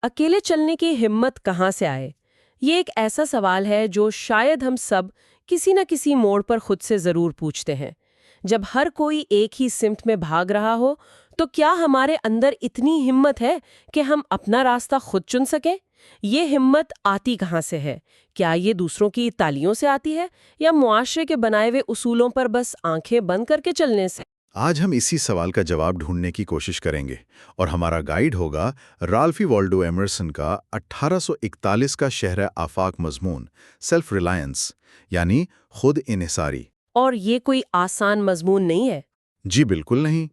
اکیلے چلنے کی ہمت کہاں سے آئے؟ یہ ایک ایسا سوال ہے جو شاید ہم سب کسی نہ کسی موڑ پر خود سے ضرور پوچھتے ہیں۔ جب ہر کوئی ایک ہی سمت میں بھاگ رہا ہو تو کیا ہمارے اندر اتنی ہمت ہے کہ ہم اپنا راستہ خود چن سکیں؟ یہ ہمت آتی کہاں سے ہے؟ کیا یہ دوسروں کی تالیوں سے آتی ہے یا معاشرے کے بنائے ہوئے اصولوں پر بس آنکھیں بند کر کے چلنے سے؟ آج ہم اسی سوال کا جواب ڈھونڈنے کی کوشش کریں گے اور ہمارا گائیڈ ہوگا رالفی والڈو ایمرسن کا 1841 کا شہر آفاق مضمون سیلف ریلائنس یعنی خود انحصاری۔ اور یہ کوئی آسان مضمون نہیں ہے۔ جی بالکل نہیں،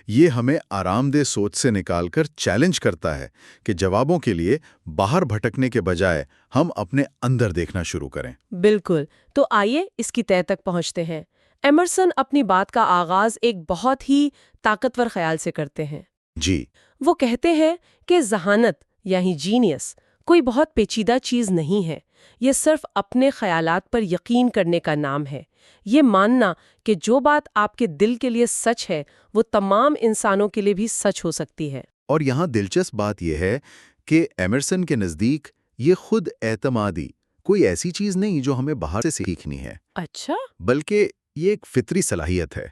یہ ہمیں آرام دہ سوچ سے نکال کر چیلنج کرتا ہے کہ جوابوں کے لیے باہر بھٹکنے کے بجائے ہم اپنے اندر دیکھنا شروع کریں۔ بالکل، تو آئیے اس کی تہہ تک پہنچتے ہیں۔ ایمرسن اپنی بات کا آغاز ایک بہت ہی طاقتور خیال سے کرتے ہیں۔ جی وہ کہتے ہیں کہ ذہانت یعنی جینیس کوئی بہت پیچیدہ چیز نہیں ہے، یہ صرف اپنے خیالات پر یقین کرنے کا نام ہے۔ یہ ماننا کہ جو بات آپ کے دل کے لیے سچ ہے وہ تمام انسانوں کے لیے بھی سچ ہو سکتی ہے۔ اور یہاں دلچسپ بات یہ ہے کہ ایمرسن کے نزدیک یہ خود اعتمادی کوئی ایسی چیز نہیں جو ہمیں باہر سے سیکھنی ہے، اچھا، بلکہ یہ ایک فطری صلاحیت ہے،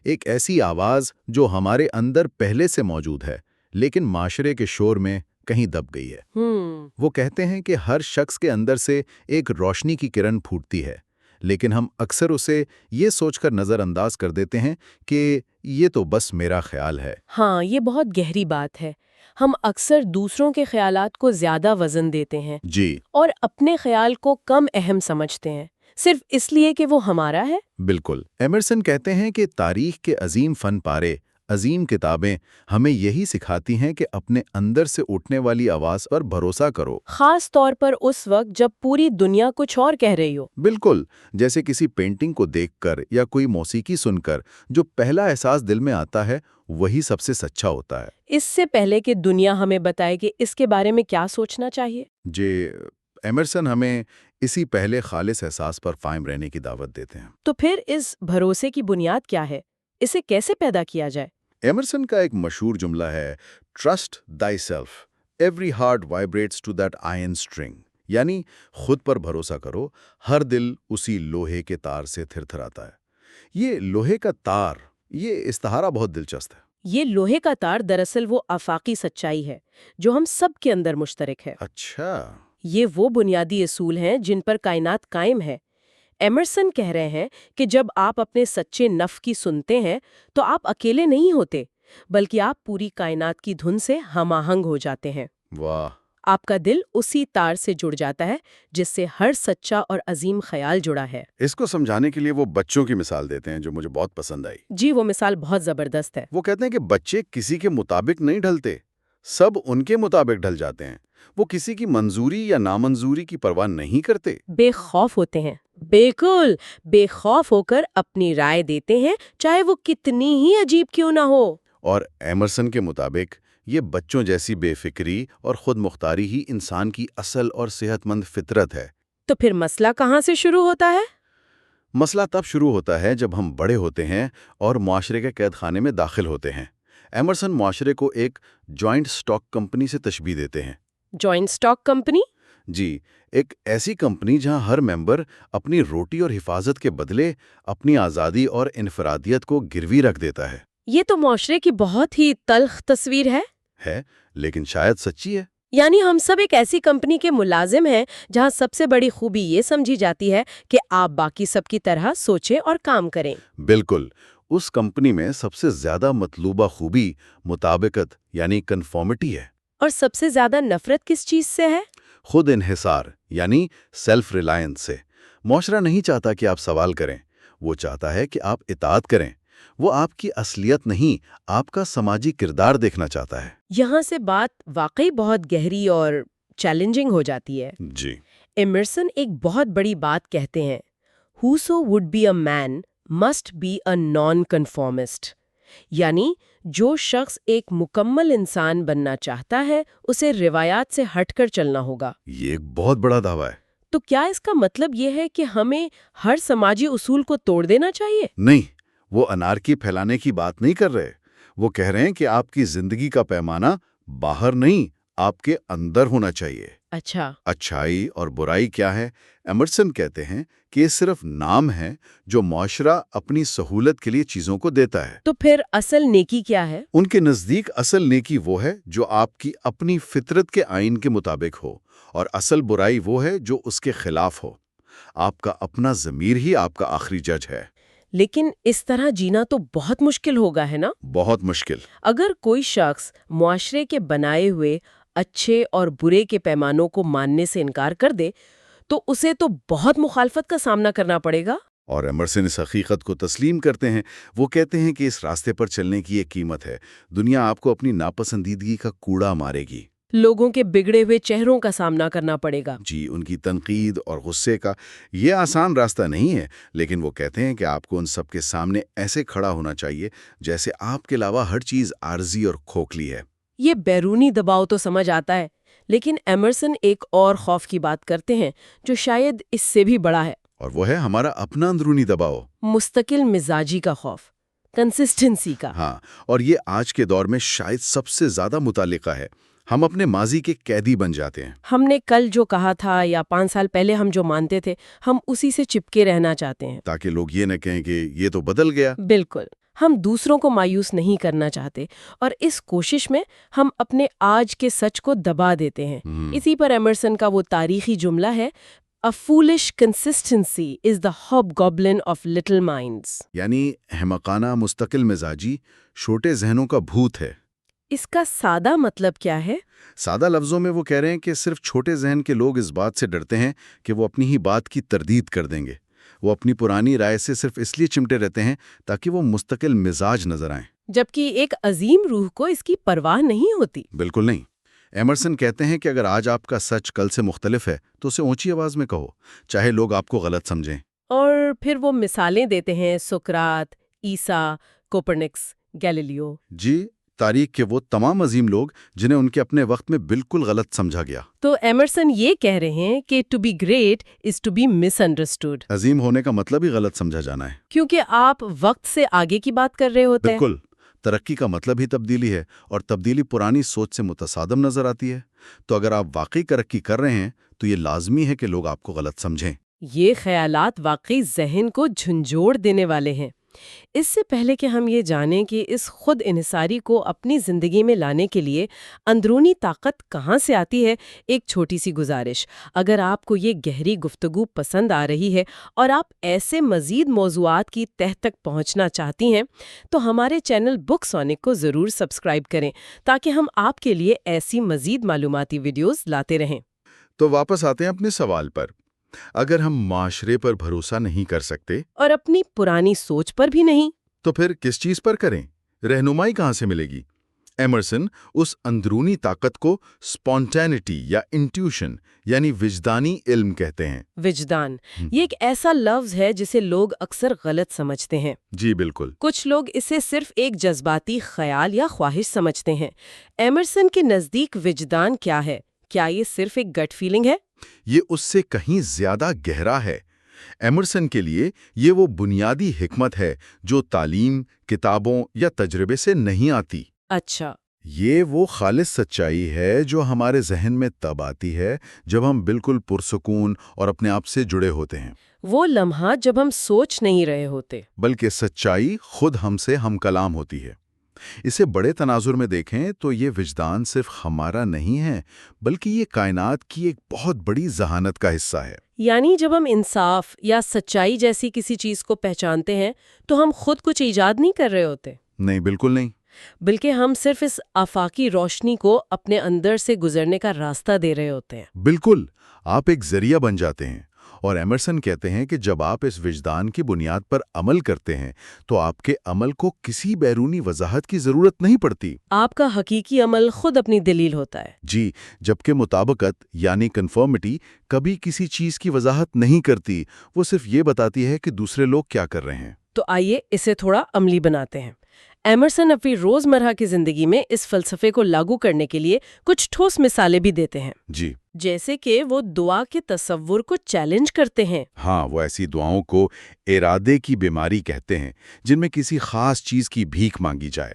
ایک ایسی آواز جو ہمارے اندر پہلے سے موجود ہے لیکن معاشرے کے شور میں کہیں دب گئی ہے۔ وہ کہتے ہیں کہ ہر شخص کے اندر سے ایک روشنی کی کرن پھوٹتی ہے، لیکن ہم اکثر اسے یہ سوچ کر نظر انداز کر دیتے ہیں کہ یہ تو بس میرا خیال ہے۔ ہاں، یہ بہت گہری بات ہے۔ ہم اکثر دوسروں کے خیالات کو زیادہ وزن دیتے ہیں جی اور اپنے خیال کو کم اہم سمجھتے ہیں، صرف اس لیے کہ وہ ہمارا ہے۔ بالکل، ایمرسن کہتے ہیں کہ تاریخ کے عظیم فن پارے، عظیم کتابیں ہمیں یہی سکھاتی ہیں کہ اپنے اندر سے اٹھنے والی آواز پر بھروسہ کرو، خاص طور پر اس وقت جب پوری دنیا کچھ اور کہہ رہی ہو۔ بالکل جیسے کسی پینٹنگ کو دیکھ کر یا کوئی موسیقی سن کر جو پہلا احساس دل میں آتا ہے وہی سب سے سچا ہوتا ہے۔ اس سے پہلے کہ دنیا ہمیں بتائے کہ اس کے بارے میں کیا سوچنا چاہیے۔ جی ایمرسن ہمیں اسی پہلے خالص احساس پر قائم رہنے کی دعوت دیتے ہیں۔ تو پھر اس بھروسے کی بنیاد کیا ہے؟ اسے کیسے پیدا کیا جائے؟ ایمرسن کا ایک مشہور جملہ ہے trust Thai self every heart وائبریٹس to that iron string, یعنی خود پر بھروسہ کرو، ہر دل اسی لوہے کے تار سے تھر تھر آتا ہے۔ یہ لوہے کا تار، یہ استعارہ بہت دلچسپ ہے۔ یہ لوہے کا تار دراصل وہ آفاقی سچائی ہے جو ہم سب کے اندر مشترک ہے۔ اچھا، یہ وہ بنیادی اصول ہیں جن پر کائنات قائم ہے۔ ایمرسن کہہ رہے ہیں کہ جب آپ اپنے سچے نفس کی سنتے ہیں تو آپ اکیلے نہیں ہوتے، بلکہ آپ پوری کائنات کی دھن سے ہم آہنگ ہو جاتے ہیں۔ واہ، آپ کا دل اسی تار سے جڑ جاتا ہے جس سے ہر سچا اور عظیم خیال جڑا ہے۔ اس کو سمجھانے کے لیے وہ بچوں کی مثال دیتے ہیں جو مجھے بہت پسند آئی۔ جی، وہ مثال بہت زبردست ہے۔ وہ کہتے ہیں کہ بچے کسی کے مطابق نہیں ڈھلتے، سب ان کے مطابق ڈھل جاتے ہیں۔ وہ کسی کی منظوری یا نامنظوری کی پرواہ نہیں کرتے۔ بے خوف ہوتے ہیں، بالکل بے خوف ہو کر اپنی رائے دیتے ہیں، چاہے وہ کتنی ہی عجیب کیوں نہ ہو۔ اور ایمرسن کے مطابق یہ بچوں جیسی بے فکری اور خود مختاری ہی انسان کی اصل اور صحت مند فطرت ہے۔ تو پھر مسئلہ کہاں سے شروع ہوتا ہے؟ مسئلہ تب شروع ہوتا ہے جب ہم بڑے ہوتے ہیں اور معاشرے کے قید خانے میں داخل ہوتے ہیں۔ ایمرسن معاشرے کو ایک جوائنٹ سٹاک کمپنی سے تشبیہ دیتے ہیں۔ Joint stock company? جی، ایک ایسی کمپنی جہاں ہر ممبر اپنی روٹی اور حفاظت کے بدلے اپنی آزادی اور انفرادیت کو گروی رکھ دیتا ہے۔ یہ تو معاشرے کی بہت ہی تلخ تصویر ہے۔ لیکن شاید سچی ہے۔ یعنی ہم سب ایک ایسی کمپنی کے ملازم ہیں جہاں سب سے بڑی خوبی یہ سمجھی جاتی ہے کہ آپ باقی سب کی طرح سوچیں اور کام کریں۔ بالکل، اس کمپنی میں سب سے زیادہ مطلوبہ خوبی مطابقت یعنی کنفارمٹی ہے۔ اور سب سے زیادہ نفرت کس چیز سے ہے؟ خود انحصار یعنی سیلف ریلائنس سے۔ معاشرہ نہیں چاہتا کہ آپ سوال کریں، وہ چاہتا ہے کہ آپ اطاعت کریں۔ وہ آپ کی اصلیت نہیں، آپ کا سماجی کردار دیکھنا چاہتا ہے۔ یہاں سے بات واقعی بہت گہری اور چیلنجنگ ہو جاتی ہے۔ جی، ایمرسن ایک بہت بڑی بات کہتے ہیں، "Whoso would be a man must be a non-conformist"، یعنی جو شخص ایک مکمل انسان بننا چاہتا ہے اسے روایات سے ہٹ کر چلنا ہوگا۔ یہ ایک بہت بڑا دعویٰ ہے۔ تو کیا اس کا مطلب یہ ہے کہ ہمیں ہر سماجی اصول کو توڑ دینا چاہیے؟ نہیں، وہ انارکی پھیلانے کی بات نہیں کر رہے۔ وہ کہہ رہے ہیں کہ آپ کی زندگی کا پیمانہ باہر نہیں، آپ کے اندر ہونا چاہیے۔ اچھا، اچھائی اور برائی کیا ہے؟ ایمرسن کہتے ہیں کہ یہ صرف نام ہے جو معاشرہ اپنی سہولت کے لیے چیزوں کو دیتا ہے۔ تو پھر اصل نیکی کیا ہے؟ ان کے نزدیک اصل نیکی وہ ہے جو آپ کی اپنی فطرت کے آئین کے مطابق ہو، اور اصل برائی وہ ہے جو اس کے خلاف ہو۔ آپ کا اپنا ضمیر ہی آپ کا آخری جج ہے۔ لیکن اس طرح جینا تو بہت مشکل ہوگا، ہے نا؟ بہت مشکل۔ اگر کوئی شخص معاشرے کے بنائے ہوئے اچھے اور برے کے پیمانوں کو ماننے سے انکار کر دے تو اسے تو بہت مخالفت کا سامنا کرنا پڑے گا۔ اور ایمرسن اس حقیقت کو تسلیم کرتے ہیں۔ وہ کہتے ہیں کہ اس راستے پر چلنے کی ایک قیمت ہے۔ دنیا آپ کو اپنی ناپسندیدگی کا کوڑا مارے گی۔ لوگوں کے بگڑے ہوئے چہروں کا سامنا کرنا پڑے گا۔ جی، ان کی تنقید اور غصے کا یہ آسان راستہ نہیں ہے، لیکن وہ کہتے ہیں کہ آپ کو ان سب کے سامنے ایسے کھڑا ہونا چاہیے جیسے آپ کے علاوہ ہر چیز عارضی اور کھوکھلی ہے۔ یہ بیرونی دباؤ تو سمجھ آتا ہے، لیکن ایمرسن ایک اور خوف کی بات کرتے ہیں جو شاید اس سے بھی بڑا ہے۔ اور وہ ہے ہمارا اپنا اندرونی دباؤ۔ مستقل مزاجی کا خوف، کنسسٹنسی کا۔ ہاں، اور یہ آج کے دور میں شاید سب سے زیادہ متعلقہ ہے۔ ہم اپنے ماضی کے قیدی بن جاتے ہیں۔ ہم نے کل جو کہا تھا یا 5 سال پہلے ہم جو مانتے تھے، ہم اسی سے چپکے رہنا چاہتے ہیں تاکہ لوگ یہ نہ کہیں کہ یہ تو بدل گیا۔ بالکل، ہم دوسروں کو مایوس نہیں کرنا چاہتے، اور اس کوشش میں ہم اپنے آج کے سچ کو دبا دیتے ہیں۔ اسی پر ایمرسن کا وہ تاریخی جملہ ہے، "A foolish consistency is the hobgoblin of little minds." یعنی احمقانہ مستقل مزاجی چھوٹے ذہنوں کا بھوت ہے۔ اس کا سادہ مطلب کیا ہے؟ سادہ لفظوں میں وہ کہہ رہے ہیں کہ صرف چھوٹے ذہن کے لوگ اس بات سے ڈرتے ہیں کہ وہ اپنی ہی بات کی تردید کر دیں گے۔ وہ اپنی پرانی رائے سے صرف اس لیے چمٹے رہتے ہیں تاکہ وہ مستقل مزاج نظر آئیں۔ جبکہ ایک عظیم روح کو اس کی پرواہ نہیں ہوتی۔ بالکل نہیں۔ ایمرسن کہتے ہیں کہ اگر آج آپ کا سچ کل سے مختلف ہے تو اسے اونچی آواز میں کہو، چاہے لوگ آپ کو غلط سمجھیں۔ اور پھر وہ مثالیں دیتے ہیں، سقراط، عیسیٰ، کوپرنکس، گیلیلیو۔ جی، تاریخ کے وہ تمام عظیم لوگ جنہیں ان کے اپنے وقت میں بالکل غلط سمجھا گیا۔ تو ایمرسن یہ کہہ رہے ہیں کہ to be great is to be misunderstood. عظیم ہونے کا مطلب ہی غلط سمجھا جانا ہے۔ کیونکہ آپ وقت سے آگے کی بات کر رہے ہوتے ہیں۔ بالکل، ترقی کا مطلب ہی تبدیلی ہے، اور تبدیلی پرانی سوچ سے متصادم نظر آتی ہے۔ تو اگر آپ واقعی ترقی کر رہے ہیں تو یہ لازمی ہے کہ لوگ آپ کو غلط سمجھیں۔ یہ خیالات واقعی ذہن کو جھنجھوڑ دینے والے ہیں۔ اس سے پہلے کہ ہم یہ جانیں کہ اس خود انحصاری کو اپنی زندگی میں لانے کے لیے اندرونی طاقت کہاں سے آتی ہے، ایک چھوٹی سی گزارش۔ اگر آپ کو یہ گہری گفتگو پسند آ رہی ہے اور آپ ایسے مزید موضوعات کی تہہ تک پہنچنا چاہتی ہیں تو ہمارے چینل بک سونک کو ضرور سبسکرائب کریں تاکہ ہم آپ کے لیے ایسی مزید معلوماتی ویڈیوز لاتے رہیں۔ تو واپس آتے ہیں اپنے سوال پر۔ اگر ہم معاشرے پر بھروسہ نہیں کر سکتے اور اپنی پرانی سوچ پر بھی نہیں، تو پھر کس چیز پر کریں؟ رہنمائی کہاں سے ملے گی؟ ایمرسن اس اندرونی طاقت کو سپونٹینٹی یا انٹیوشن یعنی وجدانی علم کہتے ہیں۔ وجدان، یہ ایک ایسا لفظ ہے جسے لوگ اکثر غلط سمجھتے ہیں۔ جی بالکل۔ کچھ لوگ اسے صرف ایک جذباتی خیال یا خواہش سمجھتے ہیں۔ ایمرسن کے نزدیک وجدان کیا ہے؟ کیا یہ صرف ایک گٹ فیلنگ ہے؟ یہ اس سے کہیں زیادہ گہرا ہے۔ ایمرسن کے لیے یہ وہ بنیادی حکمت ہے جو تعلیم، کتابوں یا تجربے سے نہیں آتی۔ اچھا، یہ وہ خالص سچائی ہے جو ہمارے ذہن میں تب آتی ہے جب ہم بالکل پرسکون اور اپنے آپ سے جڑے ہوتے ہیں۔ وہ لمحہ جب ہم سوچ نہیں رہے ہوتے، بلکہ سچائی خود ہم سے ہم کلام ہوتی ہے۔ اسے بڑے تناظر میں دیکھیں تو یہ وجدان صرف ہمارا نہیں ہے، بلکہ یہ کائنات کی ایک بہت بڑی ذہانت کا حصہ ہے۔ یعنی جب ہم انصاف یا سچائی جیسی کسی چیز کو پہچانتے ہیں تو ہم خود کچھ ایجاد نہیں کر رہے ہوتے، نہیں، بالکل نہیں۔ بلکہ ہم صرف اس آفاقی روشنی کو اپنے اندر سے گزرنے کا راستہ دے رہے ہوتے ہیں۔ بالکل، آپ ایک ذریعہ بن جاتے ہیں۔ اور ایمرسن کہتے ہیں کہ جب آپ اس وجدان کی بنیاد پر عمل کرتے ہیں تو آپ کے عمل کو کسی بیرونی وضاحت کی ضرورت نہیں پڑتی۔ آپ کا حقیقی عمل خود اپنی دلیل ہوتا ہے۔ جی، جبکہ مطابقت یعنی کنفرمٹی کبھی کسی چیز کی وضاحت نہیں کرتی، وہ صرف یہ بتاتی ہے کہ دوسرے لوگ کیا کر رہے ہیں۔ تو آئیے اسے تھوڑا عملی بناتے ہیں۔ ایمرسن اپنی روزمرہ کی زندگی میں اس فلسفے کو لاگو کرنے کے لیے کچھ ٹھوس مثالیں بھی دیتے ہیں۔ جی، جیسے کہ وہ دعا کے تصور کو چیلنج کرتے ہیں۔ ہاں، وہ ایسی دعاؤں کو ارادے کی بیماری کہتے ہیں جن میں کسی خاص چیز کی بھیک مانگی جائے،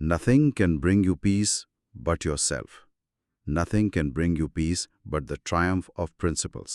Nothing can bring you peace but yourself. Nothing can bring you peace but the triumph of principles.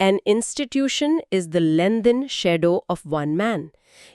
An institution is the lengthened shadow of one man.